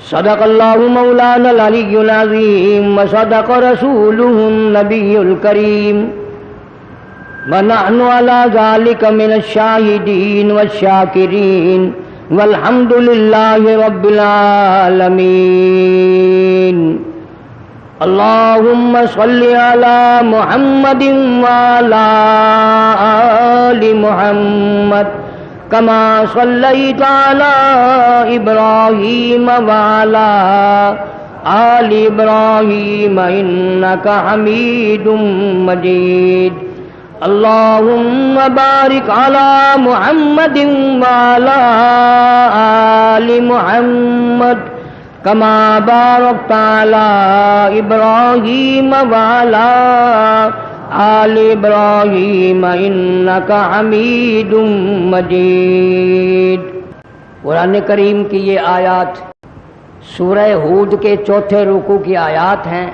صدق اللہ مولانا العلی العظیم وصدق رسولہ النبی الکریم ونحن علی ذلک من الشاہدین والشاکرین والحمد للہ رب العالمین اللہم صل علی محمد وعلی آل محمد كما صليت على إبراهيم وعلى آل إبراهيم إنك حميد مجيد اللهم بارك على محمد وعلى آل محمد كما باركت على إبراهيم وعلى آل ابراہیم انک حمید مجید۔ قرآن کریم کی یہ آیات سورہ ہود کے چوتھے رکوع کی آیات ہیں۔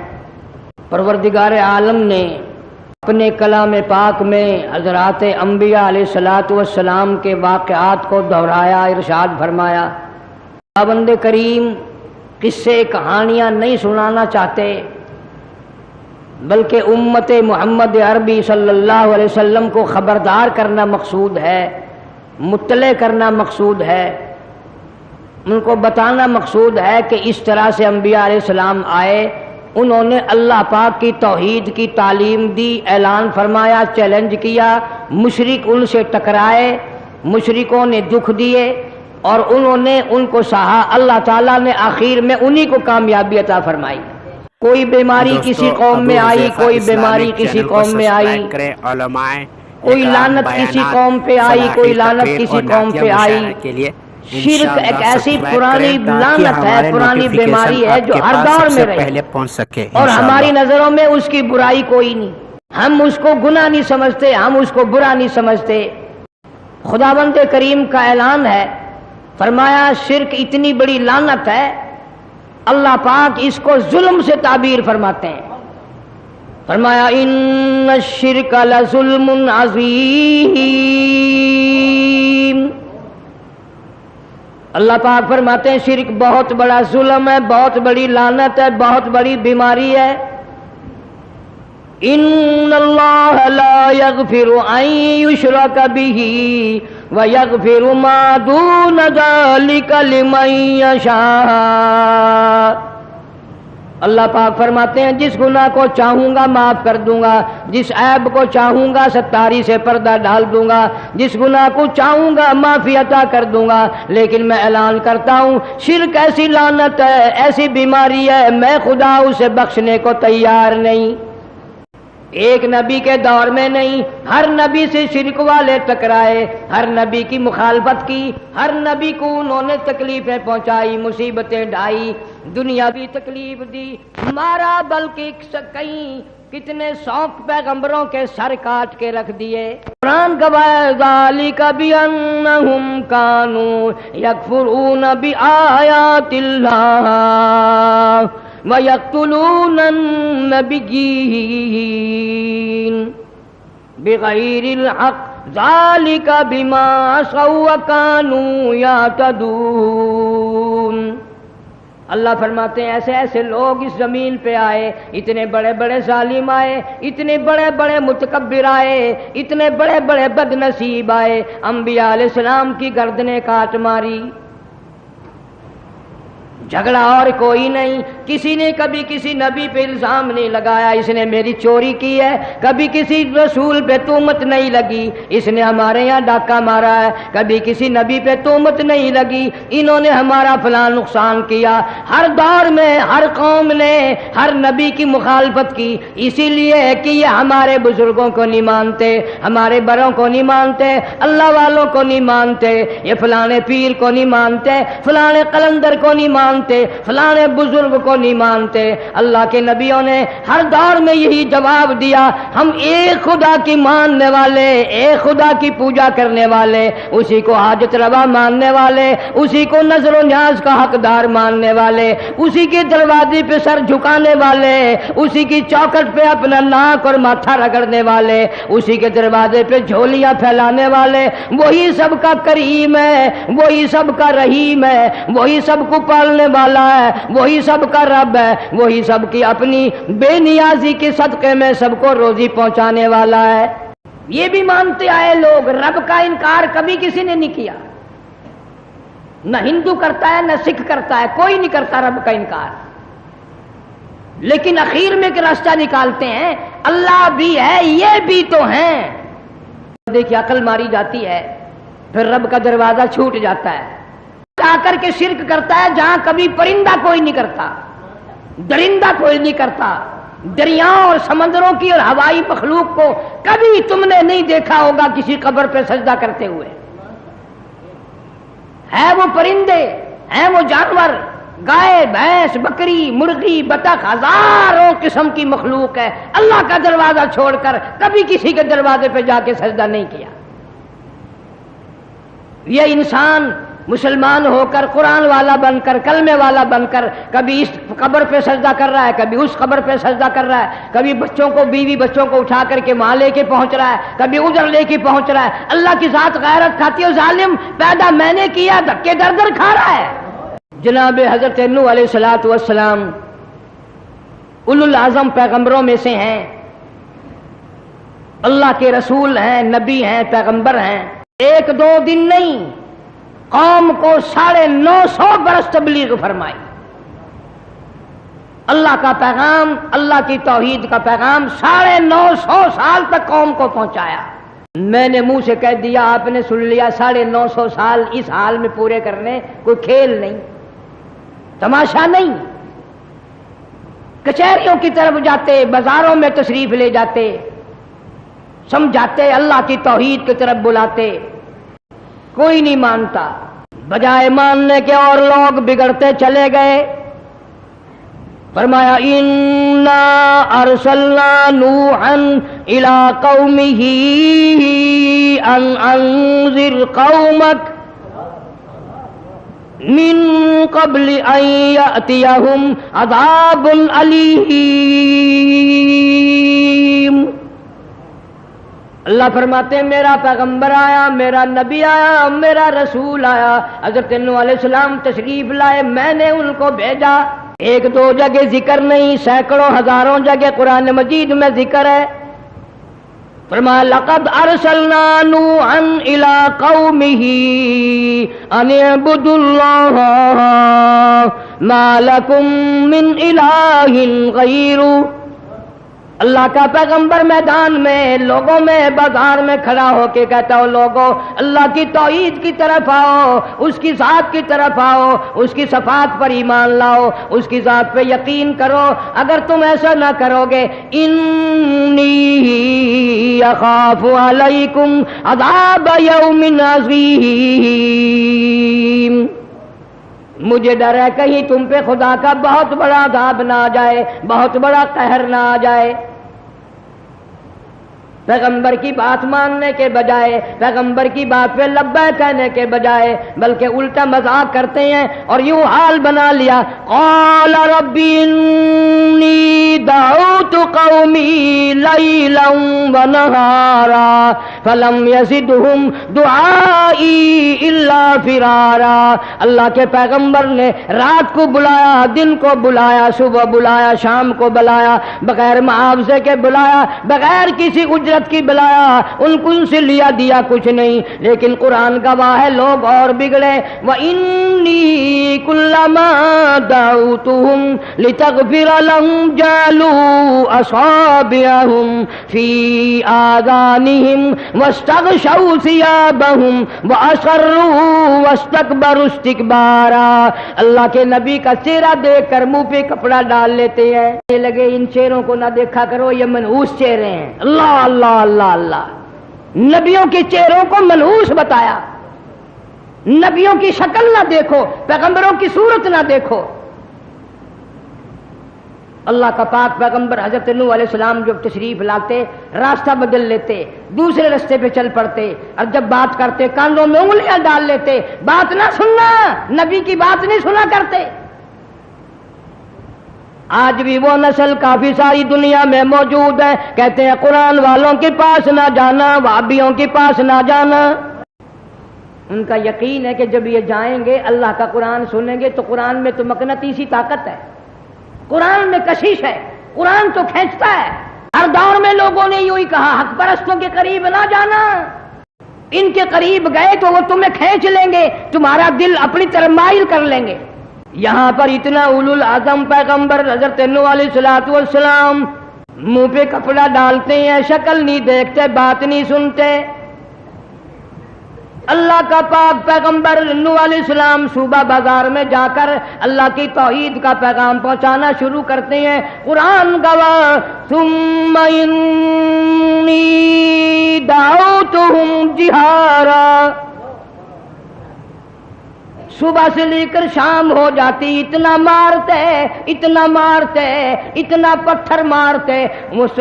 پروردگار عالم نے اپنے کلام پاک میں حضرات انبیاء علیہ الصلوۃ والسلام کے واقعات کو دہرایا، ارشاد فرمایا۔ خداوند کریم قصے کہانیاں نہیں سنانا چاہتے، بلکہ امت محمد عربی صلی اللہ علیہ وسلم کو خبردار کرنا مقصود ہے، مطلع کرنا مقصود ہے، ان کو بتانا مقصود ہے کہ اس طرح سے انبیاء علیہ السلام آئے، انہوں نے اللہ پاک کی توحید کی تعلیم دی، اعلان فرمایا، چیلنج کیا، مشرک ان سے ٹکرائے، مشرکوں نے دکھ دیے اور انہوں نے ان کو سہا، اللہ تعالیٰ نے آخر میں انہی کو کامیابی عطا فرمائی۔ کوئی بیماری کسی قوم میں آئی، کوئی بیماری کسی قوم میں آئی، کوئی لعنت کسی قوم پہ آئی، کوئی لعنت کسی قوم پہ آئی۔ شرک ایک ایسی پرانی لعنت ہے، پرانی بیماری ہے جو ہر دور میں رہی اور ہماری نظروں میں اس کی برائی کوئی نہیں، ہم اس کو گناہ نہیں سمجھتے، ہم اس کو برا نہیں سمجھتے۔ خداوند کریم کا اعلان ہے، فرمایا شرک اتنی بڑی لعنت ہے، اللہ پاک اس کو ظلم سے تعبیر فرماتے ہیں۔ فرمایا ان الشرک لظلم عظیم، اللہ پاک فرماتے ہیں شرک بہت بڑا ظلم ہے، بہت بڑی لعنت ہے، بہت بڑی بیماری ہے۔ ان اللہ لا یغفر ان یشرک بہ وَيَغْفِرُ مَا دُونَ ذَلِكَ لِمَن يَشَاءُ، اللہ پاک فرماتے ہیں جس گناہ کو چاہوں گا معاف کر دوں گا، جس عیب کو چاہوں گا ستاری سے پردہ ڈال دوں گا، جس گناہ کو چاہوں گا معافی عطا کر دوں گا، لیکن میں اعلان کرتا ہوں شرک ایسی لعنت ہے، ایسی بیماری ہے، میں خدا اسے بخشنے کو تیار نہیں۔ ایک نبی کے دور میں نہیں، ہر نبی سے شرک والے ٹکرائے، ہر نبی کی مخالفت کی، ہر نبی کو انہوں نے تکلیفیں پہنچائی، مصیبتیں ڈھائی، دنیاوی تکلیف دی، مارا، بلکہ کہیں کتنے 100 پیغمبروں کے سر کاٹ کے رکھ دیے۔ قرآن گواہ ذالک بانہم کانوا یکفرون بآیات اللہ وَيَقْتُلُونَ النَّبِيِّينَ بِغَيْرِ الْحَقِّ ذَلِكَ بِمَا عَصَوْا وَكَانُوا يَعْتَدُونَ۔ اللہ فرماتے ہیں ایسے ایسے لوگ اس زمین پہ آئے، اتنے بڑے بڑے ظالم آئے، اتنے بڑے بڑے متکبر آئے، اتنے بڑے بڑے بد نصیب آئے، انبیاء علیہ السلام کی گردنیں کاٹ ماری۔ جھگڑا اور کوئی نہیں، کسی نے کبھی کسی نبی پہ الزام نہیں لگایا اس نے میری چوری کی ہے، کبھی کسی رسول پہ تہمت نہیں لگی اس نے ہمارے یہاں ڈاکہ مارا ہے، کبھی کسی نبی پہ تہمت نہیں لگی انہوں نے ہمارا فلاں نقصان کیا۔ ہر دور میں ہر قوم نے ہر نبی کی مخالفت کی، اسی لیے کہ یہ ہمارے بزرگوں کو نہیں مانتے، ہمارے بڑوں کو نہیں مانتے، اللہ والوں کو نہیں مانتے، یہ فلاں پیر کو نہیں مانتے، فلاں قلندر کو نہیں مانتے، فلاں بزرگ کو نہیں مانتے۔ اللہ کے نبیوں نے ہر دور میں یہی جواب دیا، ہم ایک خدا کی ماننے والے، ایک خدا کی پوجا کرنے والے، اسی کو حاجت روا ماننے والے، اسی کو نظر و نیاز کا حقدار ماننے والے، اسی کے دروازے پہ سر جھکانے والے، اسی کی چوکھٹ پہ اپنا ناک اور ماتھا رگڑنے والے، اسی کے دروازے پہ جھولیاں پھیلانے والے، وہی سب کا کریم ہے، وہی سب کا رحیم ہے، وہی سب کو پالنے والا ہے، وہی سب کا رب ہے، وہی سب کی اپنی بے نیازی کے صدقے میں سب کو روزی پہنچانے والا ہے۔ یہ بھی مانتے آئے لوگ، رب کا انکار کبھی کسی نے نہیں کیا، نہ ہندو کرتا ہے نہ سکھ کرتا ہے، کوئی نہیں کرتا رب کا انکار، لیکن اخیر میں ایک راستہ نکالتے ہیں، اللہ بھی ہے یہ بھی تو ہیں۔ دیکھیے عقل ماری جاتی ہے، پھر رب کا دروازہ چھوٹ جاتا ہے، آ کر کے شرک کرتا ہے جہاں کبھی پرندہ کوئی نہیں کرتا، درندہ کوئی نہیں کرتا، دریاؤں اور سمندروں کی اور ہوائی مخلوق کو کبھی تم نے نہیں دیکھا ہوگا کسی قبر پہ سجدہ کرتے ہوئے۔ ہے وہ پرندے، ہیں وہ جانور، گائے بھینس بکری مرغی بطخ، ہزاروں قسم کی مخلوق ہے، اللہ کا دروازہ چھوڑ کر کبھی کسی کے دروازے پہ جا کے سجدہ نہیں کیا۔ یہ انسان مسلمان ہو کر قرآن والا بن کر کلمے والا بن کر کبھی اس قبر پہ سجدہ کر رہا ہے، کبھی اس قبر پہ سجدہ کر رہا ہے، کبھی بچوں کو بیوی بچوں کو اٹھا کر کے وہاں لے کے پہنچ رہا ہے، کبھی ادھر لے کے پہنچ رہا ہے۔ اللہ کی ذات غیرت کھاتی ہے، ظالم پیدا میں نے کیا، دھکے در در کھا رہا ہے۔ جناب حضرت نوح علیہ الصلوۃ والسلام اولو العزم پیغمبروں میں سے ہیں، اللہ کے رسول ہیں، نبی ہیں، پیغمبر ہیں۔ ایک دو دن نہیں، قوم کو 950 برس تبلیغ فرمائی، اللہ کا پیغام، اللہ کی توحید کا پیغام 950 سال تک قوم کو پہنچایا۔ میں نے منہ سے کہہ دیا، آپ نے سن لیا، 950 سال اس حال میں پورے کرنے کوئی کھیل نہیں، تماشا نہیں۔ کچہریوں کی طرف جاتے، بازاروں میں تشریف لے جاتے، سمجھاتے، اللہ کی توحید کی طرف بلاتے، کوئی نہیں مانتا۔ بجائے ماننے کے اور لوگ بگڑتے چلے گئے۔ فرمایا انا ارسلنا نوحا الى قومه ان انذر قومك من قبل ان يأتيهم عذاب علیم۔ اللہ فرماتے ہیں میرا پیغمبر آیا، میرا نبی آیا، میرا رسول آیا، حضرت نوح علیہ السلام تشریف لائے، میں نے ان کو بھیجا۔ ایک دو جگہ ذکر نہیں، سینکڑوں ہزاروں جگہ قرآن مجید میں ذکر ہے۔ فرمایا لقد ارسلنا نوحا الى قومه ان اعبدوا الله ما لكم من الہ غیرہ۔ اللہ کا پیغمبر میدان میں، لوگوں میں، بازار میں کھڑا ہو کے کہتا ہو لوگوں اللہ کی توحید کی طرف آؤ، اس کی ذات کی طرف آؤ، اس کی صفات پر ایمان لاؤ، اس کی ذات پہ یقین کرو۔ اگر تم ایسا نہ کرو گے انی اخاف علیکم عذاب یوم عظیم، مجھے ڈر ہے کہیں تم پہ خدا کا بہت بڑا عذاب نہ آ جائے، بہت بڑا قہر نہ آ جائے۔ پیغمبر کی بات ماننے کے بجائے، پیغمبر کی بات پہ لبیک کہنے کے بجائے بلکہ الٹا مذاق کرتے ہیں اور یوں حال بنا لیا، قال رب انی دعوت قومی لیلا ونہارا فلم یزدہم دعائی الا فرارا۔ اللہ کے پیغمبر نے رات کو بلایا، دن کو بلایا، صبح بلایا، شام کو بلایا، بغیر معاوضے کے بلایا، بغیر کسی اجرت کی بلایا، ان کو ان سے لیا دیا کچھ نہیں، لیکن قرآن گواہ ہے لوگ اور بگڑے۔ وَإِنِّي كُلَّمَا دَعَوْتُهُمْ لِتَغْفِرَ لَهُمْ جَعَلُوا أَصَابِعَهُمْ فِي آذَانِهِمْ وَاسْتَغْشَوْا ثِيَابَهُمْ وَأَصَرُّوا وَاسْتَكْبَرُوا اسْتِكْبَارًا۔ اللہ کے نبی کا چہرہ دیکھ کر منہ پہ کپڑا ڈال لیتے ہیں، یہ لگے ان چہروں کو نہ دیکھا کرو، یہ منحوس چہرے ہیں۔ اللہ اللہ اللہ اللہ، نبیوں کے چہروں کو منحوس بتایا، نبیوں کی شکل نہ دیکھو، پیغمبروں کی صورت نہ دیکھو۔ اللہ کا پاک پیغمبر حضرت نوح علیہ السلام جب تشریف لاتے راستہ بدل لیتے، دوسرے راستے پہ چل پڑتے، اور جب بات کرتے کانوں میں انگلیاں ڈال لیتے، بات نہ سننا، نبی کی بات نہیں سنا کرتے۔ آج بھی وہ نسل کافی ساری دنیا میں موجود ہے، کہتے ہیں قرآن والوں کے پاس نہ جانا، وہابیوں کے پاس نہ جانا۔ ان کا یقین ہے کہ جب یہ جائیں گے اللہ کا قرآن سنیں گے تو قرآن میں تو مقناطیسی طاقت ہے، قرآن میں کشش ہے، قرآن تو کھینچتا ہے۔ ہر دور میں لوگوں نے یوں ہی کہا حق پرستوں کے قریب نہ جانا، ان کے قریب گئے تو وہ تمہیں کھینچ لیں گے، تمہارا دل اپنی طرف مائل کر لیں گے۔ یہاں پر اتنا اولو العزم پیغمبر حضرت نوح علیہ الصلوۃ والسلام منہ پہ کپڑا ڈالتے ہیں، شکل نہیں دیکھتے، بات نہیں سنتے۔ اللہ کا پاک پیغمبر نوح علیہ السلام صوبہ بازار میں جا کر اللہ کی توحید کا پیغام پہنچانا شروع کرتے ہیں۔ قرآن گواہ ثم انی دعوتہم جہارا، صبح سے لے کر شام ہو جاتی، اتنا مارتے اتنا پتھر مارتے۔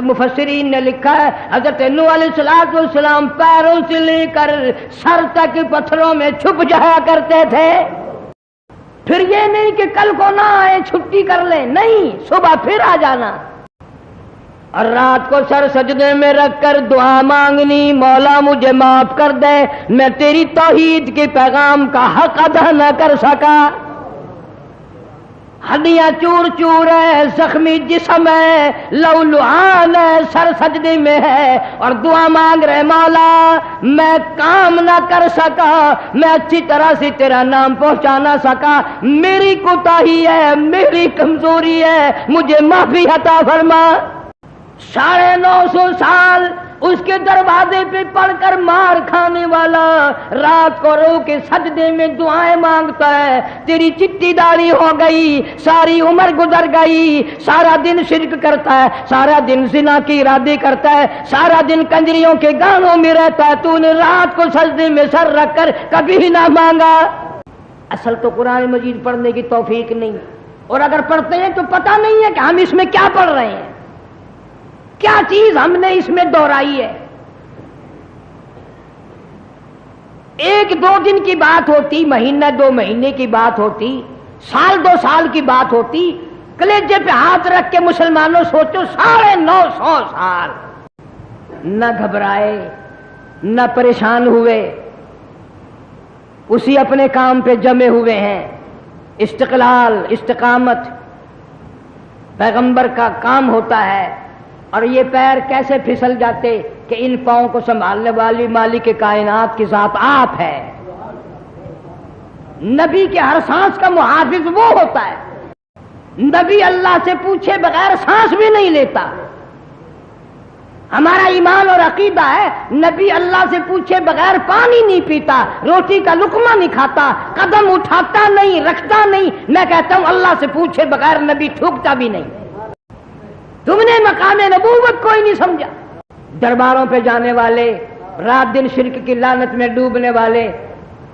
مفسرین نے لکھا ہے حضرت نوح علیہ السلام پیروں سے لے کر سر تک پتھروں میں چھپ جایا کرتے تھے۔ پھر یہ نہیں کہ کل کو نہ آئے چھٹی کر لیں، نہیں، صبح پھر آ جانا اور رات کو سر سجدے میں رکھ کر دعا مانگنی، مولا مجھے معاف کر دے، میں تیری توحید کے پیغام کا حق ادا نہ کر سکا۔ ہڈیاں چور چور ہے، زخمی جسم ہے، لہولہان ہے، سر سجدے میں ہے اور دعا مانگ رہے مولا میں کام نہ کر سکا، میں اچھی طرح سے تیرا نام پہنچا نہ سکا، میری کوتاہی ہے، میری کمزوری ہے، مجھے معافی عطا فرما۔ 950 سال اس کے دروازے پہ پڑھ کر مار کھانے والا رات کو رو کے سجدے میں دعائیں مانگتا ہے، تیری چٹی داڑھی ہو گئی، ساری عمر گزر گئی، سارا دن شرک کرتا ہے، سارا دن زنا کی ارادے کرتا ہے، سارا دن کنجریوں کے گانوں میں رہتا ہے، تو نے رات کو سجدے میں سر رکھ کر کبھی نہ مانگا۔ اصل تو قرآن مجید پڑھنے کی توفیق نہیں، اور اگر پڑھتے ہیں تو پتہ نہیں ہے کہ ہم اس میں کیا پڑھ رہے ہیں، کیا چیز ہم نے اس میں دہرائی ہے۔ ایک دو دن کی بات ہوتی، مہینہ 2 مہینے کی بات ہوتی، سال 2 سال کی بات ہوتی، کلیجے پہ ہاتھ رکھ کے مسلمانوں سوچو 950 سال نہ گھبرائے نہ پریشان ہوئے، اسی اپنے کام پہ جمے ہوئے ہیں۔ استقلال، استقامت پیغمبر کا کام ہوتا ہے، اور یہ پیر کیسے پھسل جاتے کہ ان پاؤں کو سنبھالنے والی مالک کائنات کی ذات آپ ہے۔ نبی کے ہر سانس کا محافظ وہ ہوتا ہے، نبی اللہ سے پوچھے بغیر سانس بھی نہیں لیتا۔ ہمارا ایمان اور عقیدہ ہے نبی اللہ سے پوچھے بغیر پانی نہیں پیتا، روٹی کا لقمہ نہیں کھاتا، قدم اٹھاتا نہیں، رکھتا نہیں۔ میں کہتا ہوں اللہ سے پوچھے بغیر نبی تھوکتا بھی نہیں۔ تم نے مقام نبوت کوئی نہیں سمجھا۔ درباروں پہ جانے والے، رات دن شرک کی لعنت میں ڈوبنے والے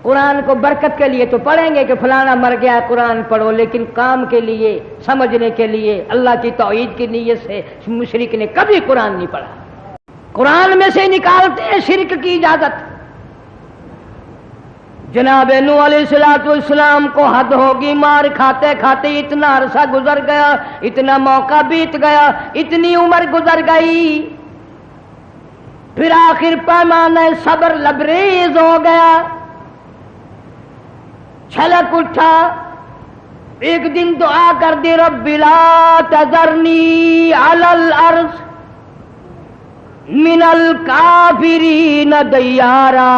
قرآن کو برکت کے لیے تو پڑھیں گے کہ فلانا مر گیا قرآن پڑھو، لیکن کام کے لیے، سمجھنے کے لیے، اللہ کی توحید کی نیت سے مشرک نے کبھی قرآن نہیں پڑھا۔ قرآن میں سے نکالتے ہیں شرک کی اجازت۔ جناب نوح علیہ السلام کو حد ہوگی، مار کھاتے کھاتے اتنا عرصہ گزر گیا، اتنا موقع بیت گیا، اتنی عمر گزر گئی، پھر آخر پیمانہ صبر لبریز ہو گیا، چھلک اٹھا، ایک دن دعا کر دی رب لا تذرنی علی الارض من الکافرین دیارا،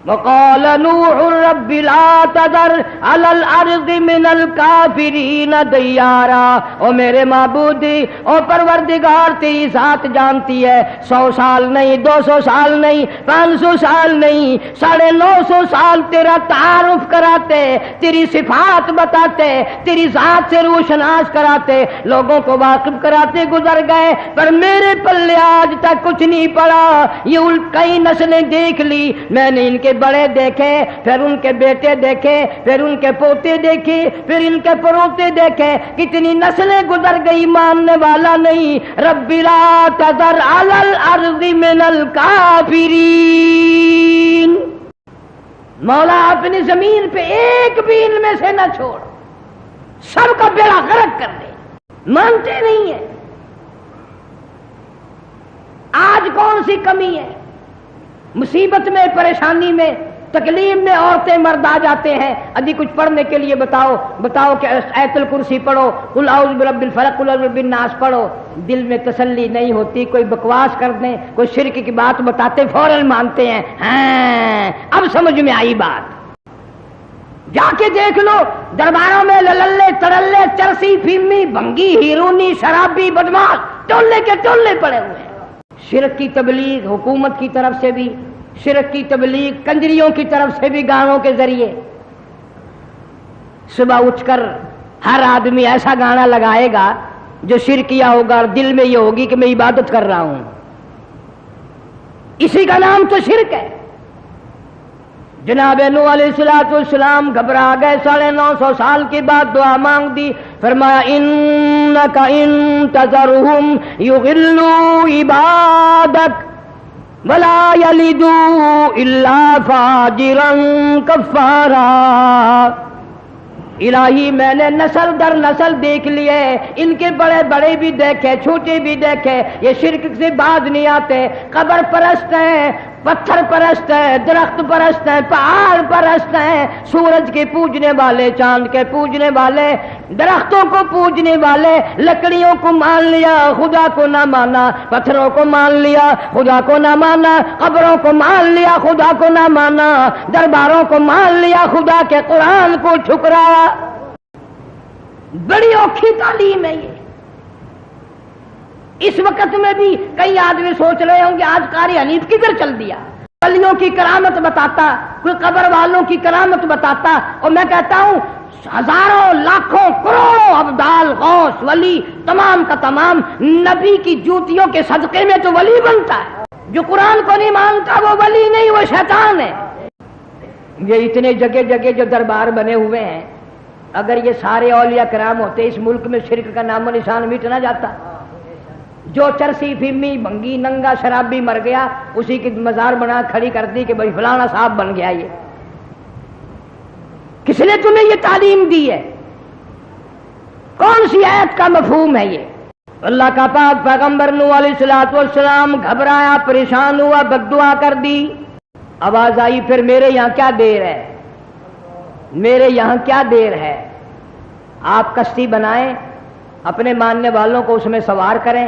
وقال نوح رب لا تذر علی الارض من الکافرین دیارا۔ او میرے معبود، او پروردگار، تیری ذات جانتی ہے 100 سال نہیں، 200 سال نہیں، 500 سال نہیں، 950 سال تیرا تعارف کراتے، تیری صفات بتاتے، تیری ذات سے روشناس کراتے، لوگوں کو واقف کراتے گزر گئے، پر میرے پلے آج تک کچھ نہیں پڑا۔ یہ کئی نسلیں دیکھ لی میں نے، ان کے بڑے دیکھے، پھر ان کے بیٹے دیکھے، پھر ان کے پوتے دیکھے، پھر ان کے پروتے دیکھے، کتنی نسلیں گزر گئی، ماننے والا نہیں۔ رب لا تذر علی الارض من الکافرین، مولا اپنی زمین پہ ایک بھی ان میں سے نہ چھوڑ، سب کا بیڑا غرق کر دے۔ مانتے نہیں ہیں۔ آج کون سی کمی ہے؟ مصیبت میں، پریشانی میں، تکلیف میں عورتیں مرد آ جاتے ہیں، ابھی کچھ پڑھنے کے لیے بتاؤ کہ آیت الکرسی پڑھو، قل اعوذ برب الفلق، قل اعوذ برب الناس پڑھو، دل میں تسلی نہیں ہوتی، کوئی بکواس کر دیں، کوئی شرک کی بات بتاتے فوراً مانتے ہیں، ہاں اب سمجھ میں آئی بات۔ جا کے دیکھ لو درباروں میں لللے تڑلے چرسی فیمی بھنگی ہیرونی شرابی بدماش ٹولے کے ٹولے پڑے ہوئے ہیں۔ شرک کی تبلیغ حکومت کی طرف سے بھی، شرک کی تبلیغ کنجریوں کی طرف سے بھی، گانوں کے ذریعے۔ صبح اٹھ کر ہر آدمی ایسا گانا لگائے گا جو شرکیہ ہوگا اور دل میں یہ ہوگی کہ میں عبادت کر رہا ہوں، اسی کا نام تو شرک ہے۔ جناب نوح علیہ السلام گھبرا گئے، 950 سال کے بعد دعا مانگ دی، فرمایا انک ان تذرہم یضلوا عبادک ولا یلدوا الا فاجرا کفارا۔ الہی میں نے نسل در نسل دیکھ لیے، ان کے بڑے بڑے بھی دیکھے، چھوٹے بھی دیکھے، یہ شرک سے باز نہیں آتے، قبر پرست ہیں، پتھر پرست ہیں، درخت پرست ہیں، پہاڑ پرست ہیں، سورج کے پوجنے والے، چاند کے پوجنے والے، درختوں کو پوجنے والے، لکڑیوں کو مان لیا خدا کو نہ مانا، پتھروں کو مان لیا خدا کو نہ مانا، قبروں کو مان لیا خدا کو نہ مانا، درباروں کو مان لیا خدا کے قرآن کو ٹھکرایا۔ بڑی اوکھی تعلیم ہے یہ۔ اس وقت میں بھی کئی آدمی سوچ رہے ہوں کہ آج قاری حنیف کدھر چل دیا، ولیوں کی کرامت بتاتا، کوئی قبر والوں کی کرامت بتاتا، اور میں کہتا ہوں ہزاروں لاکھوں کروڑوں ابدال غوث ولی تمام کا تمام نبی کی جوتیوں کے صدقے میں تو ولی بنتا ہے۔ جو قرآن کو نہیں مانتا وہ ولی نہیں، وہ شیطان ہے۔ یہ اتنے جگہ جگہ جو دربار بنے ہوئے ہیں، اگر یہ سارے اولیاء کرام ہوتے اس ملک میں شرک کا نام و نشان مٹ نہ جاتا۔ جو چرسی فیمی بھنگی ننگا شرابی مر گیا، اسی کی مزار بنا کھڑی کر دی کہ بھائی فلانا صاحب بن گیا۔ یہ کس نے تمہیں یہ تعلیم دی ہے؟ کون سی آیت کا مفہوم ہے یہ؟ اللہ کا پاک پیغمبر نوح علیہ السلام گھبرایا، پریشان ہوا، بد دعا کر دی۔ آواز آئی پھر میرے یہاں کیا دیر ہے، میرے یہاں کیا دیر ہے، آپ کشتی بنائیں، اپنے ماننے والوں کو اس میں سوار کریں،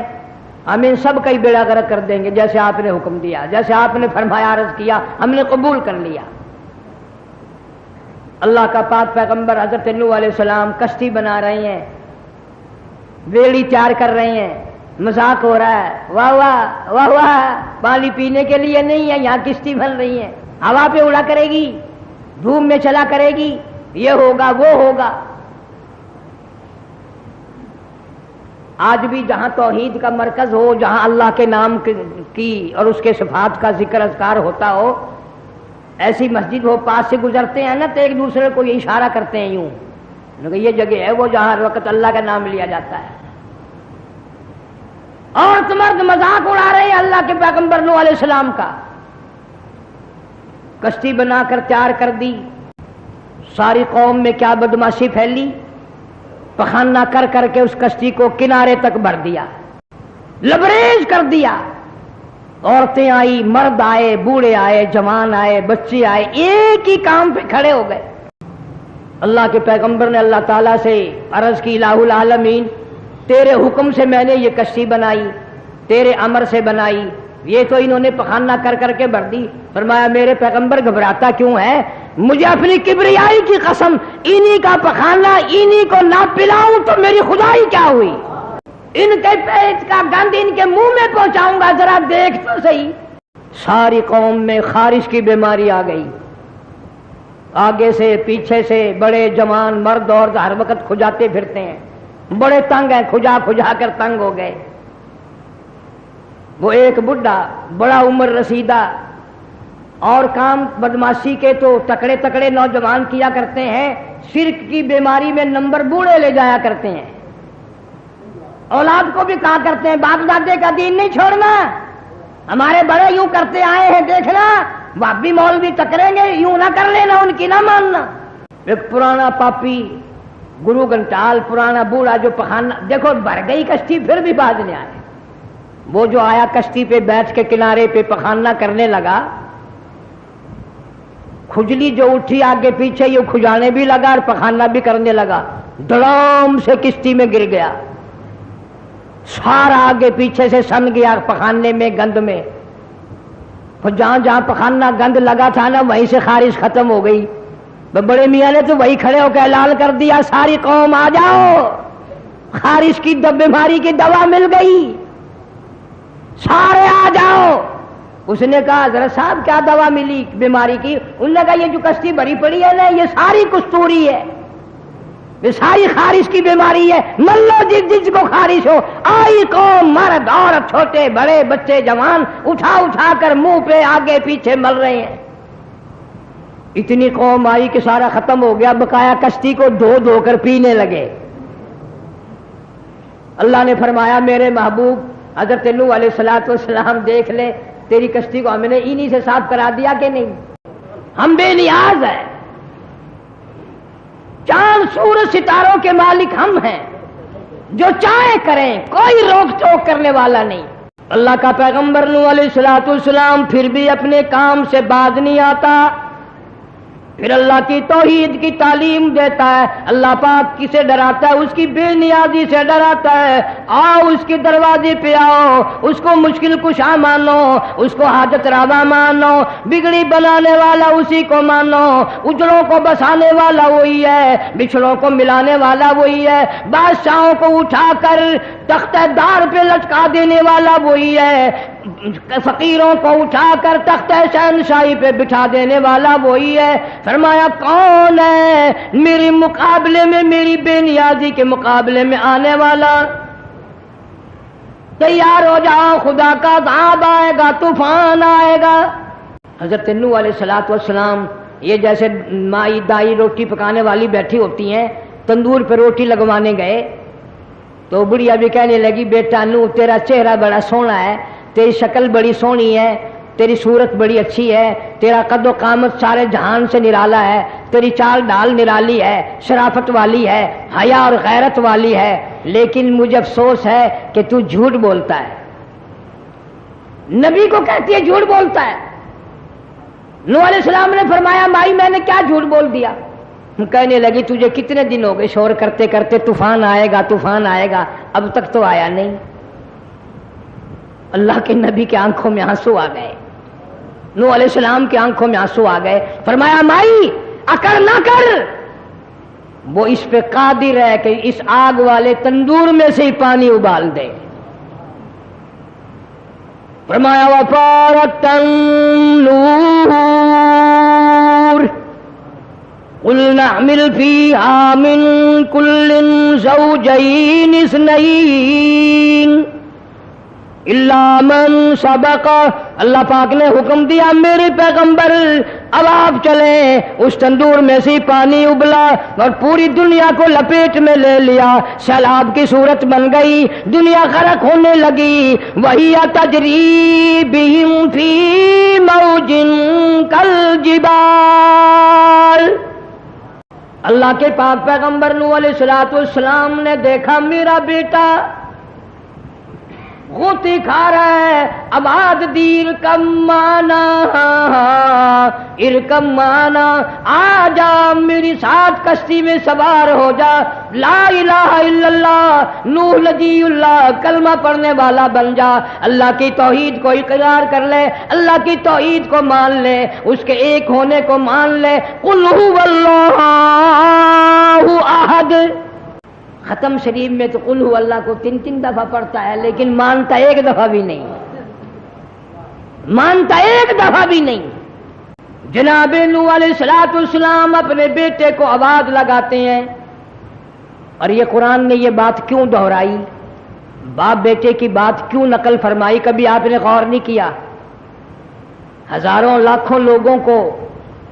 ہم ان سب کا ہی بیڑا غرق کر دیں گے، جیسے آپ نے حکم دیا، جیسے آپ نے فرمایا عرض کیا، ہم نے قبول کر لیا۔ اللہ کا پاک پیغمبر حضرت نوح علیہ السلام کشتی بنا رہے ہیں، بیڑی تیار کر رہے ہیں، مذاق ہو رہا ہے، واہ واہ واہ واہ، پانی پینے کے لیے نہیں ہے، یہاں کشتی بن رہی ہے، ہوا پہ اڑا کرے گی، دھوپ میں چلا کرے گی، یہ ہوگا وہ ہوگا۔ آج بھی جہاں توحید کا مرکز ہو، جہاں اللہ کے نام کی اور اس کے صفات کا ذکر اذکار ہوتا ہو، ایسی مسجد ہو، پاس سے گزرتے ہیں نا تو ایک دوسرے کو یہ اشارہ کرتے ہیں یوں کہ یہ جگہ ہے وہ جہاں ہر وقت اللہ کا نام لیا جاتا ہے۔ عورت مرد مذاق اڑا رہے ہیں اللہ کے پیغمبر نوح علیہ السلام کا۔ کشتی بنا کر تیار کر دی، ساری قوم میں کیا بدماشی پھیلی، پخانہ کر کر کے اس کشتی کو کنارے تک بھر دیا، لبریز کر دیا۔ عورتیں آئی، مرد آئے، بوڑھے آئے، جوان آئے، بچے آئے، ایک ہی کام پہ کھڑے ہو گئے۔ اللہ کے پیغمبر نے اللہ تعالیٰ سے عرض کی، الہ العالمین تیرے حکم سے میں نے یہ کشتی بنائی، تیرے امر سے بنائی، یہ تو انہوں نے پخانہ کر کر کے بھر دی۔ فرمایا میرے پیغمبر گھبراتا کیوں ہے؟ مجھے اپنی کبریائی کی قسم، انہی کا پخانہ انہی کو نہ پلاؤں تو میری خدائی کیا ہوئی؟ ان کے پیٹ کا گند ان کے منہ میں پہنچاؤں گا، ذرا دیکھ تو صحیح۔ ساری قوم میں خارش کی بیماری آ گئی، آگے سے پیچھے سے بڑے جوان مرد عورت ہر وقت کھجاتے پھرتے ہیں، بڑے تنگ ہیں، کھجا کھجا کر تنگ ہو گئے۔ وہ ایک بڈھا بڑا عمر رسیدہ اور کام بدماشی کے تو تکڑے تکڑے نوجوان کیا کرتے ہیں، شرک کی بیماری میں نمبر بوڑھے لے جایا کرتے ہیں۔ اولاد کو بھی کہا کرتے ہیں باپ دادے کا دین نہیں چھوڑنا، ہمارے بڑے یوں کرتے آئے ہیں دیکھنا، باپ بھی مولوی ٹکریں گے، یوں نہ کر لینا، ان کی نہ ماننا۔ ایک پرانا پاپی گرو گھنٹال، پرانا بوڑھا جو پخانا، دیکھو بھر گئی کشتی پھر بھی باز نہیں آئے، وہ جو آیا کشتی پہ بیٹھ کے کنارے پہ پخانا کرنے لگا، کھجلی جو اٹھی آگے پیچھے یہ کھجانے بھی لگا اور پخانا بھی کرنے لگا، دڑام سے کشتی میں گر گیا، سارا آگے پیچھے سے سن گیا پخانے میں، گند میں. جہاں جہاں پخانا گند لگا تھا نا وہیں سے خارش ختم ہو گئی. بڑے میاں نے تو وہی کھڑے ہو کے اعلان کر دیا ساری قوم آ جاؤ، خارش کی بیماری کی دوا مل گئی، سارے آ جاؤ. اس نے کہا حضرت صاحب کیا دوا ملی بیماری کی؟ انہوں نے کہا یہ جو کشتی بھری پڑی ہے نا یہ ساری کستوری ہے، یہ ساری خارش کی بیماری ہے، من لو جس کو خارش ہو. آئی قوم، مرد عورت چھوٹے بڑے بچے جوان اٹھا اٹھا کر منہ پہ آگے پیچھے مل رہے ہیں. اتنی قوم آئی کہ سارا ختم ہو گیا، بقایا کشتی کو دھو دھو کر پینے لگے. اللہ نے فرمایا میرے محبوب حضرت نوح علیہ السلام دیکھ لے تیری کشتی کو ہم نے انہی سے صاف کرا دیا کہ نہیں؟ ہم بے نیاز ہیں، چاند سورج ستاروں کے مالک ہم ہیں، جو چاہے کریں، کوئی روک ٹوک کرنے والا نہیں. اللہ کا پیغمبر نوح علیہ السلام پھر بھی اپنے کام سے باز نہیں آتا، پھر اللہ کی توحید کی تعلیم دیتا ہے. اللہ پاک کسے ڈراتا ہے؟ اس کی بے نیازی سے ڈراتا ہے. آؤ اس کے دروازے پہ آؤ، اس کو مشکل کشا مانو، اس کو حاجت روا مانو، بگڑی بنانے والا اسی کو مانو، اجڑوں کو بسانے والا وہی ہے، بچھڑوں کو ملانے والا وہی ہے، بادشاہوں کو اٹھا کر تختہ دار پہ لٹکا دینے والا وہی ہے، فقیروں کو اٹھا کر تختہ شہنشاہی پہ بٹھا دینے والا وہی ہے. فرمایا کون ہے میرے مقابلے میں، میری بے نیازی کے مقابلے میں آنے والا؟ تیار ہو جاؤ، خدا کا عذاب آئے گا، طوفان آئے گا. حضرت نوح علیہ السلام یہ جیسے مائی دائی روٹی پکانے والی بیٹھی ہوتی ہیں، تندور پہ روٹی لگوانے گئے تو بڑھیا بھی کہنے لگی بیٹا نوح تیرا چہرہ بڑا سونا ہے، تیری شکل بڑی سونی ہے، تیری صورت بڑی اچھی ہے، تیرا قد و قامت سارے جہان سے نرالا ہے، تیری چال ڈال نرالی ہے، شرافت والی ہے، حیا اور غیرت والی ہے، لیکن مجھے افسوس ہے کہ تو جھوٹ بولتا ہے. نبی کو کہتی ہے جھوٹ بولتا ہے. نوح علیہ السلام نے فرمایا مائی میں نے کیا جھوٹ بول دیا؟ کہنے لگی تجھے کتنے دن ہو گئے شور کرتے کرتے طوفان آئے گا طوفان آئے گا، اب تک تو آیا نہیں. اللہ کے نبی کے آنکھوں میں آنسو آ گئے، نوح علیہ السلام کی آنکھوں میں آنسو آ گئے. فرمایا مائی اکڑ نہ کر، وہ اس پہ قادر ہے کہ اس آگ والے تندور میں سے ہی پانی ابال دے. فرمایا وفارت النور قلنا احمل فيها من كل زوجين اثنين الا من سبق. اللہ پاک نے حکم دیا میرے پیغمبر اب آپ چلیں، اس تندور میں سے پانی ابلا اور پوری دنیا کو لپیٹ میں لے لیا، سیلاب کی صورت بن گئی، دنیا غرق ہونے لگی. وہی تجری بہم فی موج کالجبال. اللہ کے پاک پیغمبر نوح علیہ السلام نے دیکھا میرا بیٹا غوطی کھا رہا ہے، آباد دیر کم مانا ارکم مانا، آ جا میری ساتھ کشتی میں سوار ہو جا، لا الہ الا اللہ نوح نجی اللہ کلمہ پڑھنے والا بن جا، اللہ کی توحید کو اقرار کر لے، اللہ کی توحید کو مان لے، اس کے ایک ہونے کو مان لے. قل هو اللہ احد. ختم شریف میں تو قل هو اللہ کو 3 دفعہ پڑھتا ہے لیکن مانتا ایک دفعہ بھی نہیں، مانتا ایک دفعہ بھی نہیں. جناب نوح علیہ السلام اپنے بیٹے کو آواز لگاتے ہیں، اور یہ قرآن نے یہ بات کیوں دہرائی، باپ بیٹے کی بات کیوں نقل فرمائی؟ کبھی آپ نے غور نہیں کیا؟ ہزاروں لاکھوں لوگوں کو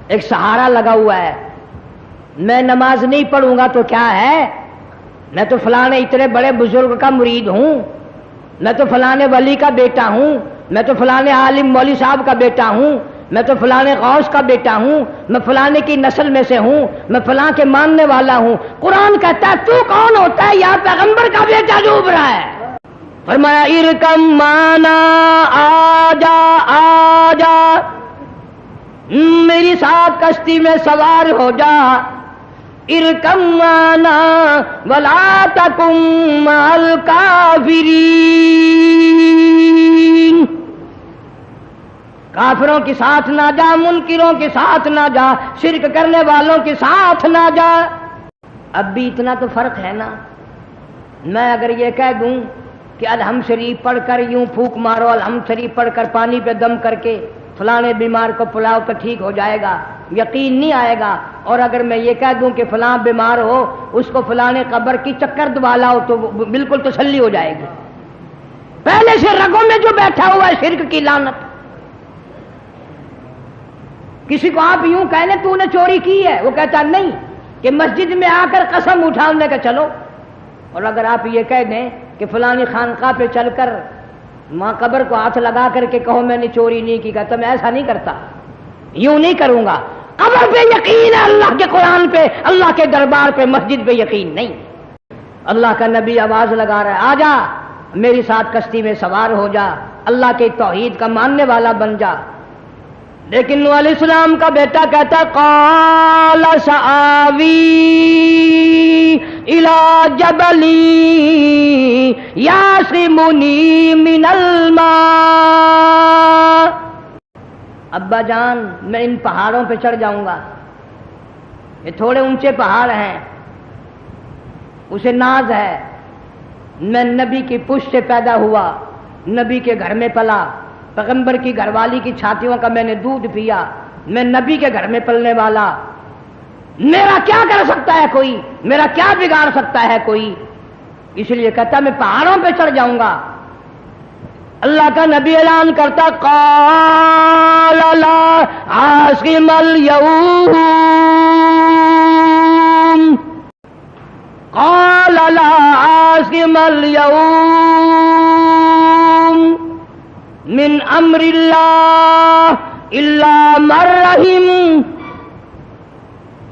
ایک سہارا لگا ہوا ہے، میں نماز نہیں پڑھوں گا تو کیا ہے، میں تو فلانے اتنے بڑے بزرگ کا مرید ہوں، میں تو فلانے ولی کا بیٹا ہوں، میں تو فلانے عالم مولوی صاحب کا بیٹا ہوں، میں تو فلانے غوث کا بیٹا ہوں، میں فلانے کی نسل میں سے ہوں، میں فلاں کے ماننے والا ہوں. قرآن کہتا ہے تو کون ہوتا ہے؟ یا پیغمبر کا بیٹا ڈوب رہا ہے. فرمایا ارکم مانا، آ جا میری ساتھ کشتی میں سوار ہو جا، ارکم معنا ولا تکن مع الکافرین، کافروں کے ساتھ نہ جا، منکروں کے ساتھ نہ جا، شرک کرنے والوں کے ساتھ نہ جا۔ اب بھی اتنا تو فرق ہے نا، میں اگر یہ کہہ دوں کہ الحمد شریف پڑھ کر یوں پھونک مارو، الحمد شریف پڑھ کر پانی پہ دم کر کے فلانے بیمار کو پلاؤ تو ٹھیک ہو جائے گا، یقین نہیں آئے گا۔ اور اگر میں یہ کہہ دوں کہ فلاں بیمار ہو، اس کو فلانے قبر کی چکر دبا لاؤ تو بالکل تسلی ہو جائے گی۔ پہلے سے رگوں میں جو بیٹھا ہوا ہے شرک کی لعنت۔ کسی کو آپ یوں کہہ لیں تو نے چوری کی ہے، وہ کہتا نہیں، کہ مسجد میں آ کر قسم اٹھانے کا چلو۔ اور اگر آپ یہ کہہ دیں کہ فلانی خانقاہ پہ چل کر ماں قبر کو ہاتھ لگا کر کے کہو میں نے چوری نہیں کی، کہتا میں ایسا نہیں کرتا، یوں نہیں کروں گا۔ قبر پہ یقین ہے، اللہ کے قرآن پہ، اللہ کے دربار پہ، مسجد پہ یقین نہیں۔ اللہ کا نبی آواز لگا رہا ہے، آ جا میری ساتھ کشتی میں سوار ہو جا، اللہ کے توحید کا ماننے والا بن جا۔ لیکن نوح علیہ السلام کا بیٹا کہتا قال سآوی الی جبل یعصمنی من الماء، ابا جان میں ان پہاڑوں پہ چڑھ جاؤں گا، یہ تھوڑے اونچے پہاڑ ہیں، اسے ناز ہے، میں نبی کی پشت سے پیدا ہوا، نبی کے گھر میں پلا، پیغمبر کی گھر والی کی چھاتیوں کا میں نے دودھ پیا، میں نبی کے گھر میں پلنے والا، میرا کیا کر سکتا ہے کوئی، میرا کیا بگاڑ سکتا ہے کوئی؟ اس لیے کہتا میں پہاڑوں پہ چڑھ جاؤں گا۔ اللہ کا نبی اعلان کرتا قال لا عاصم اليوم، قال لا عاصم اليوم من امر اللہ الا من رحم،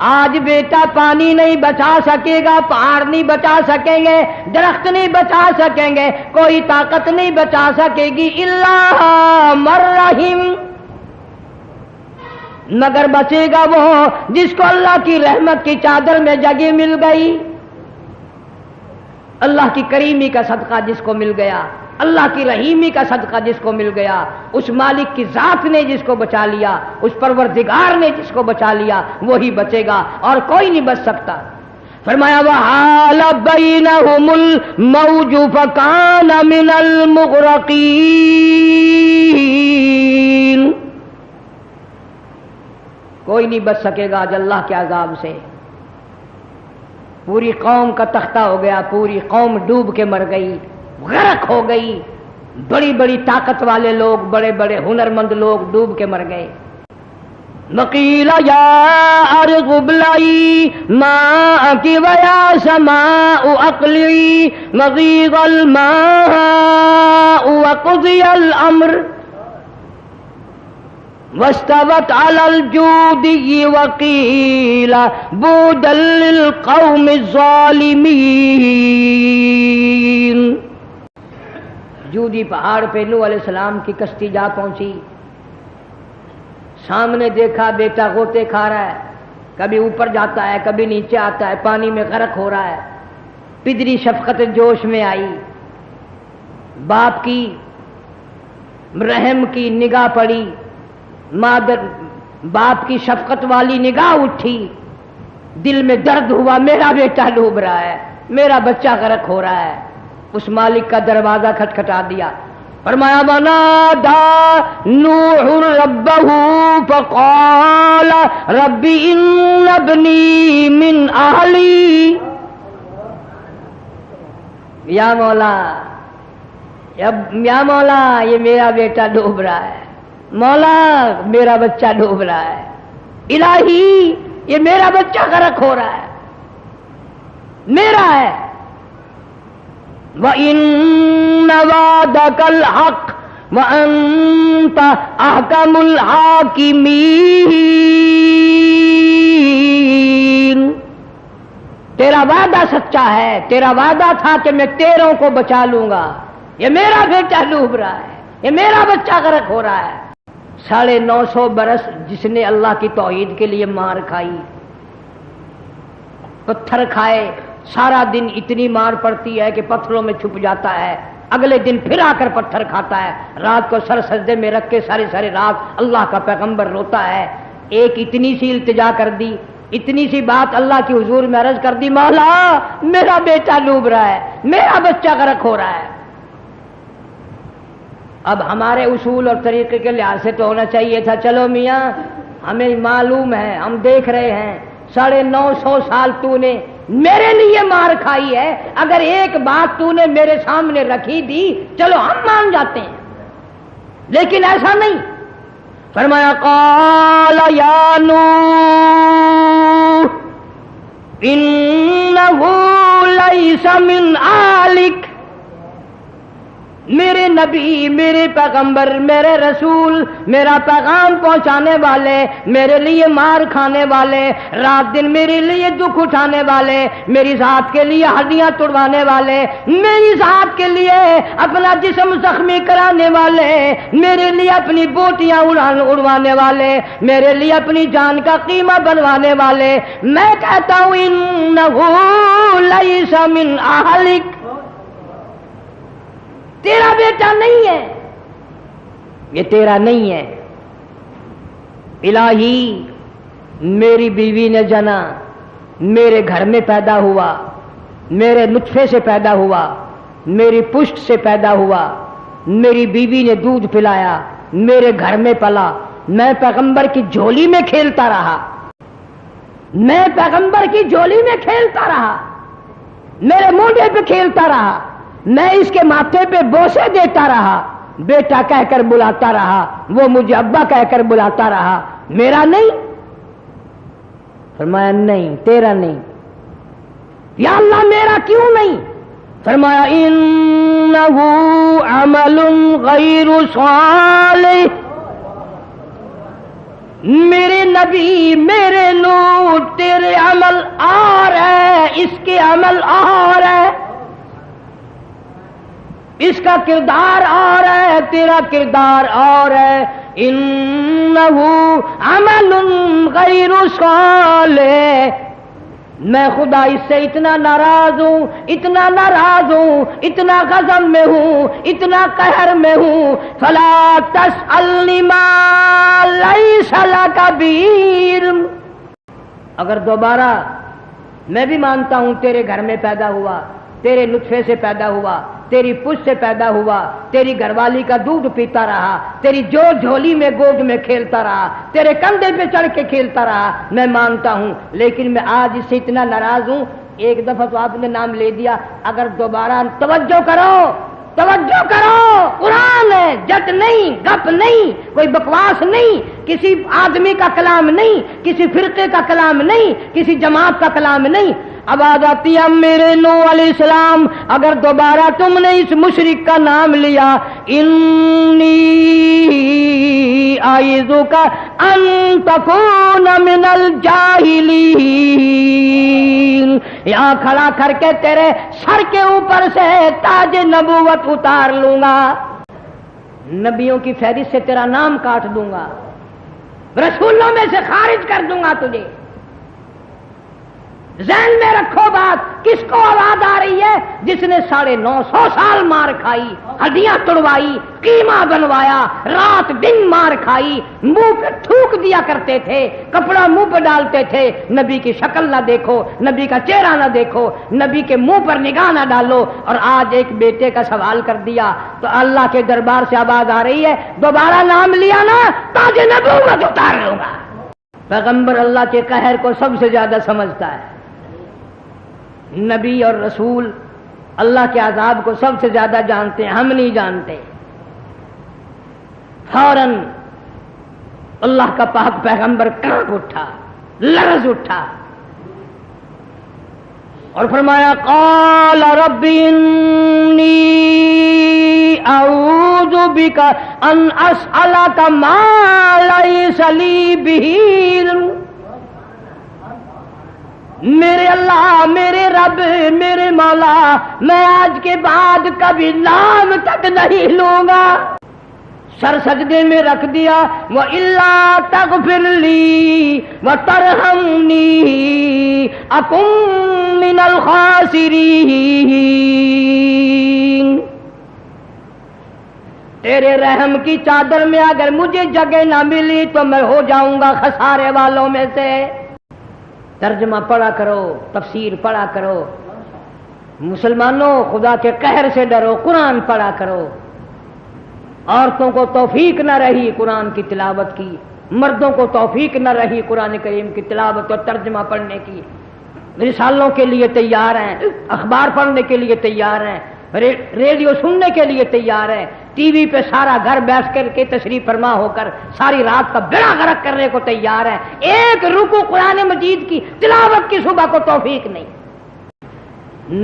آج بیٹا پانی نہیں بچا سکے گا، پہاڑ نہیں بچا سکیں گے، درخت نہیں بچا سکیں گے، کوئی طاقت نہیں بچا سکے گی، الا من رحم، مگر بچے گا وہ جس کو اللہ کی رحمت کی چادر میں جگہ مل گئی، اللہ کی کریمی کا صدقہ جس کو مل گیا، اللہ کی رحیمی کا صدقہ جس کو مل گیا، اس مالک کی ذات نے جس کو بچا لیا، اس پروردگار نے جس کو بچا لیا، وہی بچے گا اور کوئی نہیں بچ سکتا۔ فرمایا وحال بینہم الموج فکان من المغرقین، کوئی نہیں بچ سکے گا آج اللہ کے عذاب سے۔ پوری قوم کا تختہ ہو گیا، پوری قوم ڈوب کے مر گئی، غرق ہو گئی، بڑی بڑی طاقت والے لوگ، بڑے بڑے ہنرمند لوگ ڈوب کے مر گئے۔ وقیل یا ارض ابلعی ماءک ویا سماء اقلعی وغیض الماء وقضی الامر واستوت علی الجودی وقیل بعدا للقوم الظالمین۔ جودی پہاڑ پہ نوح علیہ السلام کی کشتی جا پہنچی، سامنے دیکھا بیٹا غوطے کھا رہا ہے، کبھی اوپر جاتا ہے کبھی نیچے آتا ہے، پانی میں غرق ہو رہا ہے۔ پدری شفقت جوش میں آئی، باپ کی رحم کی نگاہ پڑی، مادر باپ کی شفقت والی نگاہ اٹھی، دل میں درد ہوا، میرا بیٹا ڈوب رہا ہے، میرا بچہ غرق ہو رہا ہے۔ اس مالک کا دروازہ کھٹکھٹا دیا، فرمایا ونادى نوح ربه فقال رب ان ابنی من اہلی، یا مولا یہ میرا بیٹا ڈوب رہا ہے، مولا میرا بچہ ڈوب رہا ہے، الہی یہ میرا بچہ غرق ہو رہا ہے، میرا ہے۔ وَإِنَّ وَعْدَكَ الْحَقُّ وَأَنْتَ أَحْكَمُ الْحَاكِمِينَ، تیرا وعدہ سچا ہے، تیرا وعدہ تھا کہ میں تیروں کو بچا لوں گا، یہ میرا بیٹا ڈوب رہا ہے، یہ میرا بچہ غرق ہو رہا ہے۔ 950 برس جس نے اللہ کی توحید کے لیے مار کھائی، پتھر کھائے، سارا دن اتنی مار پڑتی ہے کہ پتھروں میں چھپ جاتا ہے، اگلے دن پھر آ کر پتھر کھاتا ہے، رات کو سر سجدے میں رکھ کے ساری رات اللہ کا پیغمبر روتا ہے۔ ایک اتنی سی التجا کر دی، اتنی سی بات اللہ کی حضور میں عرض کر دی، مولا میرا بیٹا ڈوب رہا ہے، میرا بچہ غرق ہو رہا ہے۔ اب ہمارے اصول اور طریقے کے لحاظ سے تو ہونا چاہیے تھا، چلو میاں ہمیں معلوم ہے، ہم دیکھ رہے ہیں 950 سال تو نے میرے لیے مار کھائی ہے، اگر ایک بات تو نے میرے سامنے رکھی دی چلو ہم مان جاتے ہیں، لیکن ایسا نہیں۔ فرمایا قال یا نوح انہ لیس من آلک، میرے نبی، میرے پیغمبر، میرے رسول، میرا پیغام پہنچانے والے، میرے لیے مار کھانے والے، رات دن میرے لیے دکھ اٹھانے والے، میری ذات کے لیے ہڈیاں توڑوانے والے، میری ذات کے لیے اپنا جسم زخمی کرانے والے، میرے لیے اپنی بوٹیاں اڑوانے والے، میرے لیے اپنی جان کا قیمہ بنوانے والے، میں کہتا ہوں انہ لیس من اہلک، تیرا بیٹا نہیں ہے، یہ تیرا نہیں ہے۔ الہی میری بیوی نے جنا، میرے گھر میں پیدا ہوا، میرے نطفے سے پیدا ہوا، میری پشت سے پیدا ہوا، میری بیوی نے دودھ پلایا، میرے گھر میں پلا، میں پیغمبر کی جھولی میں کھیلتا رہا، میں پیغمبر کی جھولی میں کھیلتا رہا، میرے مونڈے پہ کھیلتا رہا، میں اس کے ماتھے پہ بوسے دیتا رہا، بیٹا کہہ کر بلاتا رہا، وہ مجھے ابا کہہ کر بلاتا رہا، میرا نہیں؟ فرمایا نہیں، تیرا نہیں۔ یا اللہ میرا کیوں نہیں؟ فرمایا انہ عمل غیر صالح، میرے نبی، میرے نور، تیرے عمل اور ہے، اس کے عمل اور ہے، اس کا کردار اور ہے، تیرا کردار اور ہے۔ انہ عمل غیر صالح، میں خدا اس سے اتنا ناراض ہوں، اتنا ناراض ہوں، اتنا غضب میں ہوں، اتنا قہر میں ہوں، فلا تسألنی ما لیس لک بہ علم، اگر دوبارہ میں بھی مانتا ہوں تیرے گھر میں پیدا ہوا، تیرے نطفے سے پیدا ہوا، تیری پشت سے پیدا ہوا، تیری گھر والی کا دودھ پیتا رہا، تیری جو جھولی میں گود میں کھیلتا رہا، تیرے کندھے پہ چڑھ کے کھیلتا رہا، میں مانتا ہوں، لیکن میں آج اس سے اتنا ناراض ہوں، ایک دفعہ تو آپ نے نام لے دیا، اگر دوبارہ توجہ کرو، توجہ کرو، قرآن ہے، جٹ نہیں، گپ نہیں، کوئی بکواس نہیں، کسی آدمی کا کلام نہیں، کسی فرقے کا کلام نہیں، کسی جماعت کا کلام نہیں۔ اب آ جاتی ہے میرے نوح علیہ السلام، اگر دوبارہ تم نے اس مشرک کا نام لیا، انی اعوذک ان تکون من الجاہلین، یہاں کھڑا کر کے تیرے سر کے اوپر سے تاج نبوت اتار لوں گا، نبیوں کی فہرست سے تیرا نام کاٹ دوں گا، رسولوں میں سے خارج کر دوں گا تجھے۔ ذہن میں رکھو بات، کس کو آواز آ رہی ہے؟ جس نے 950 سال مار کھائی، ہڈیاں توڑوائی، قیمہ بنوایا، رات دن مار کھائی، منہ پہ تھوک دیا کرتے تھے، کپڑا منہ پہ ڈالتے تھے، نبی کی شکل نہ دیکھو، نبی کا چہرہ نہ دیکھو، نبی کے منہ پر نگاہ نہ ڈالو، اور آج ایک بیٹے کا سوال کر دیا تو اللہ کے دربار سے آواز آ رہی ہے دوبارہ نام لیا نا تاج نبوت اتار لوں گا۔ پیغمبر اللہ کے قہر کو سب سے زیادہ سمجھتا ہے، نبی اور رسول اللہ کے عذاب کو سب سے زیادہ جانتے ہیں، ہم نہیں جانتے۔ فوراً اللہ کا پاک پیغمبر کانپ اٹھا، لرز اٹھا اور فرمایا قال رب انی اعوذ بک ان اسألک ما لیس لی بہ علم، میرے اللہ، میرے رب، میرے مولا، میں آج کے بعد کبھی نام تک نہیں لوں گا، سر سجدے میں رکھ دیا، وَإِلَّا تَغْفِرْ لِي وَتَرْحَمْنِي أَكُن مِّنَ الْخَاسِرِينَ۔ تیرے رحم کی چادر میں اگر مجھے جگہ نہ ملی تو میں ہو جاؤں گا خسارے والوں میں سے۔ ترجمہ پڑھا کرو، تفسیر پڑھا کرو، مسلمانوں خدا کے قہر سے ڈرو، قرآن پڑھا کرو۔ عورتوں کو توفیق نہ رہی قرآن کی تلاوت کی، مردوں کو توفیق نہ رہی قرآن کریم کی تلاوت اور ترجمہ پڑھنے کی۔ رسالوں کے لیے تیار ہیں، اخبار پڑھنے کے لیے تیار ہیں، ریڈیو سننے کے لیے تیار ہیں، ٹی وی پہ سارا گھر بیٹھ کر کے تشریف فرما ہو کر ساری رات کا بیڑا غرق کرنے کو تیار ہیں۔ ایک رکوع قرآن مجید کی تلاوت کی صبح کو توفیق نہیں۔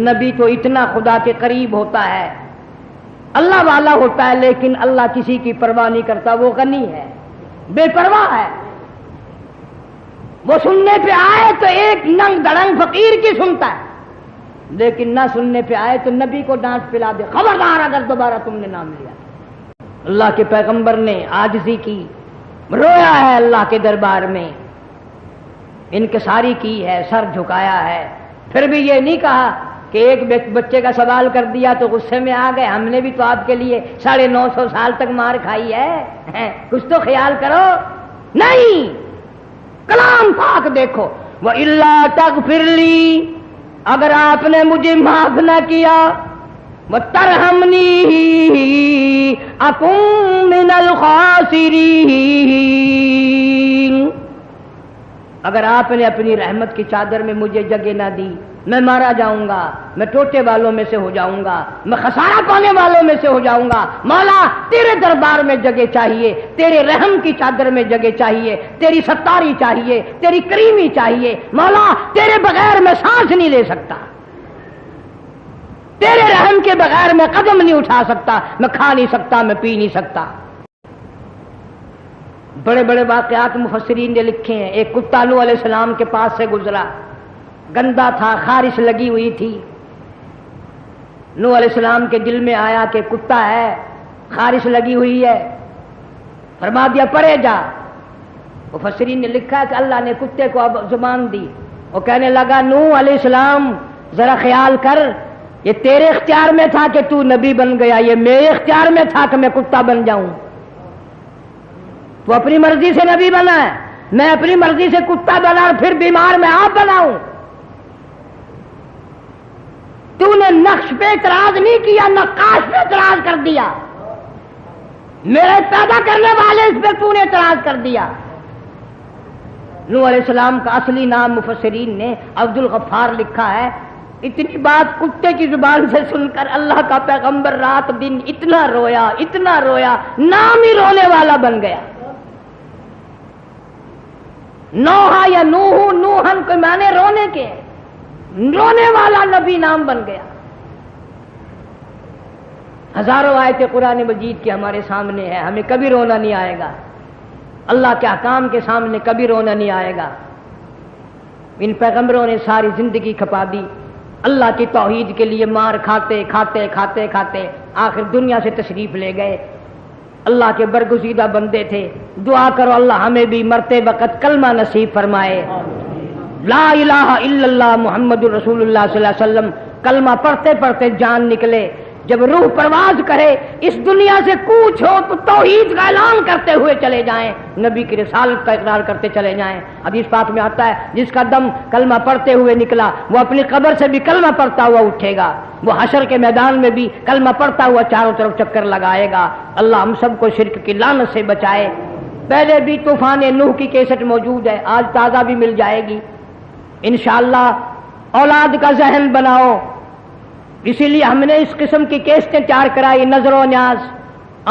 نبی تو اتنا خدا کے قریب ہوتا ہے، اللہ والا ہوتا ہے، لیکن اللہ کسی کی پرواہ نہیں کرتا، وہ غنی ہے، بے پرواہ ہے۔ وہ سننے پہ آئے تو ایک ننگ دڑنگ فقیر کی سنتا ہے، لیکن نہ سننے پہ آئے تو نبی کو ڈانٹ پلا دے، خبردار اگر دوبارہ تم نے نام لیا۔ اللہ کے پیغمبر نے عاجزی کی، رویا ہے اللہ کے دربار میں، انکساری کی ہے، سر جھکایا ہے، پھر بھی یہ نہیں کہا کہ ایک بچے کا سوال کر دیا تو غصے میں آ گئے، ہم نے بھی تو آپ کے لیے 950 سال تک مار کھائی ہے، کچھ تو خیال کرو۔ نہیں، کلام پاک دیکھو، وَإِلَّا تَغْفِرْ لِي، اگر آپ نے مجھے معاف نہ کیا، وَتَرْحَمْنِي أَكُن مِّنَ الْخَاسِرِينَ، اگر آپ نے اپنی رحمت کی چادر میں مجھے جگہ نہ دی، میں مارا جاؤں گا، میں ٹوٹے والوں میں سے ہو جاؤں گا، میں خسارہ پانے والوں میں سے ہو جاؤں گا۔ مولا تیرے دربار میں جگہ چاہیے، تیرے رحم کی چادر میں جگہ چاہیے، تیری ستاری چاہیے، تیری کریمی چاہیے۔ مولا تیرے بغیر میں سانس نہیں لے سکتا، تیرے رحم کے بغیر میں قدم نہیں اٹھا سکتا، میں کھا نہیں سکتا، میں پی نہیں سکتا۔ بڑے بڑے واقعات مفسرین نے لکھے ہیں۔ ایک کتا نوح علیہ السلام کے پاس سے گزرا، گندا تھا، خارش لگی ہوئی تھی۔ نوح علیہ السلام کے دل میں آیا کہ کتا ہے، خارش لگی ہوئی ہے، فرما دیا پڑے جا۔ مفسرین نے لکھا کہ اللہ نے کتے کو اب زبان دی، وہ کہنے لگا نوح علیہ السلام ذرا خیال کر، یہ تیرے اختیار میں تھا کہ تو نبی بن گیا، یہ میرے اختیار میں تھا کہ میں کتا بن جاؤں۔ تو اپنی مرضی سے نبی بنا ہے، میں اپنی مرضی سے کتا بنا اور پھر بیمار میں آپ بناؤں۔ تو نے نقش پہ اعتراض نہیں کیا، نقاش پہ اعتراض کر دیا، میرے پیدا کرنے والے اس پہ تو نے اعتراض کر دیا۔ نوح علیہ السلام کا اصلی نام مفسرین نے عبد الغفار لکھا ہے۔ اتنی بات کتے کی زبان سے سن کر اللہ کا پیغمبر رات دن اتنا رویا، اتنا رویا، نام ہی رونے والا بن گیا۔ نوحا یا نوح، نوحن کو معنی رونے کے، رونے والا نبی نام بن گیا۔ ہزاروں آیتیں قرآن مجید کی ہمارے سامنے ہے، ہمیں کبھی رونا نہیں آئے گا، اللہ کے احکام کے سامنے کبھی رونا نہیں آئے گا۔ ان پیغمبروں نے ساری زندگی کھپا دی، اللہ کی توحید کے لیے مار کھاتے کھاتے کھاتے کھاتے آخر دنیا سے تشریف لے گئے۔ اللہ کے برگزیدہ بندے تھے، دعا کرو اللہ ہمیں بھی مرتے وقت کلمہ نصیب فرمائے، لا الہ الا اللہ محمد الرسول اللہ صلی اللہ علیہ وسلم کلمہ پڑھتے پڑھتے جان نکلے۔ جب روح پرواز کرے اس دنیا سے کوچ ہو تو توحید کا اعلان کرتے ہوئے چلے جائیں، نبی کی رسالت کا اقرار کرتے چلے جائیں۔ حدیث پاک میں آتا ہے جس کا دم کلمہ پڑھتے ہوئے نکلا وہ اپنی قبر سے بھی کلمہ پڑھتا ہوا اٹھے گا، وہ حشر کے میدان میں بھی کلمہ پڑھتا ہوا چاروں طرف چکر لگائے گا۔ اللہ ہم سب کو شرک کی لعنت سے بچائے۔ پہلے بھی طوفان نوح کی کیسٹ موجود ہے، آج تازہ بھی مل جائے گی انشاءاللہ۔ اولاد کا ذہن بناؤ، اسی لیے ہم نے اس قسم کی کیسٹیں تیار کرائی، نظر و نیاز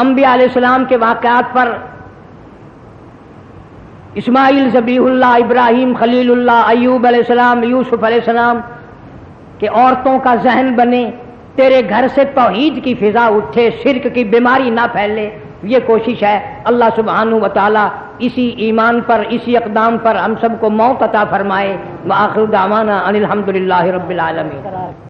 انبیاء علیہ السلام کے واقعات پر، اسماعیل ذبیح اللہ، ابراہیم خلیل اللہ، ایوب علیہ السلام، یوسف علیہ السلام کہ عورتوں کا ذہن بنے، تیرے گھر سے توحید کی فضا اٹھے، شرک کی بیماری نہ پھیلے، یہ کوشش ہے۔ اللہ سبحانہ و تعالی اسی ایمان پر، اسی اقدام پر ہم سب کو موت عطا فرمائے۔ وآخر دعوانا ان الحمد للہ رب العالمین۔